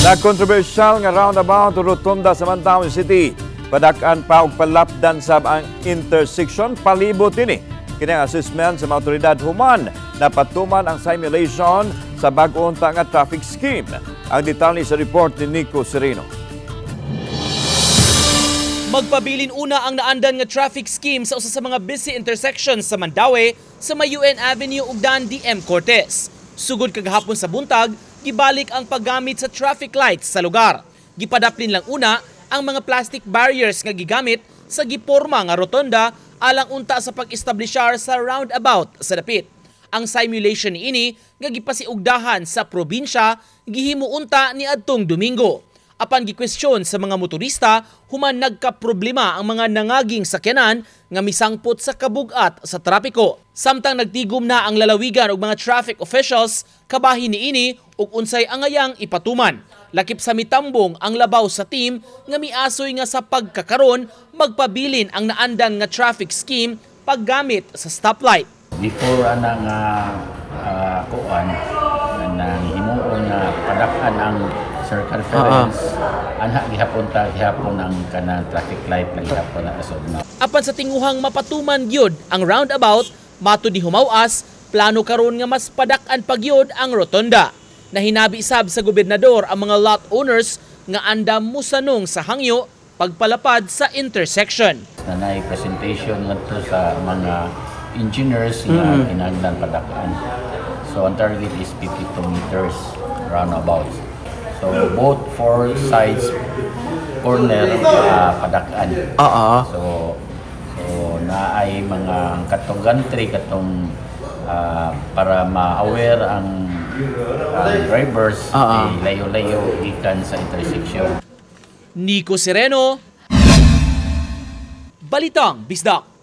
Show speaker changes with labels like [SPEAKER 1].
[SPEAKER 1] Nagkontrobersyal nga roundabout rotunda sa Mandaue City. Padakan pa og palapdan sa ang intersection palibot ini. Kini ang assessment sa mga otoridad human na patuman ang simulation sa bag-o nga traffic scheme. Ang detalye sa report ni Nico Sereno.
[SPEAKER 2] Magpabilin una ang naandan nga traffic scheme sa usa sa mga busy intersections sa Mandaue sa may UN Avenue ug Dan DM Cortez. Sugod kagahapon sa buntag, gibalik ang paggamit sa traffic lights sa lugar. Gipadaplin lang una ang mga plastic barriers nga gigamit sa giporma nga rotonda alang unta sa pag-establishar sa roundabout sa dapit. Ang simulation niini nga gipasiugdahan sa probinsya gihimo unta niadtong Domingo. Apan gikwestiyon sa mga motorista, human nagkaproblema ang mga nangaging sakyanan nga misangpot sa kabug-at sa trapiko. Samtang nagtigom na ang lalawigan ug mga traffic officials, kabahin niini ug unsay angayang ipatuman. Lakip sa mitambong ang labaw sa team nga miasoy nga sa pagkakaron magpabilin ang naandan nga traffic scheme paggamit sa stoplight.
[SPEAKER 3] Before anang kuan nang himuon nga padakan ang circumference anha gihapon ang kanang traffic light na gihapon na asod na.
[SPEAKER 2] Apan sa tinguhang mapatuman gyud ang roundabout, matud ni Humawas, plano karon nga mas padakan pa gyud ang rotonda. Nahinabi sab sa gobernador ang mga lot owners nga andam musanong sa hangyo pagpalapad sa intersection.
[SPEAKER 3] Nanay presentation ngadto sa mga engineers nga kinahanglan padakan. So ang target is 52 meters roundabout. So both four sides corner padakan. So naay mga katong gantry katong para ma-aware ang drivers layo-layo gikan sa intersection.
[SPEAKER 2] Nico Sereno, Balitang Bisdak.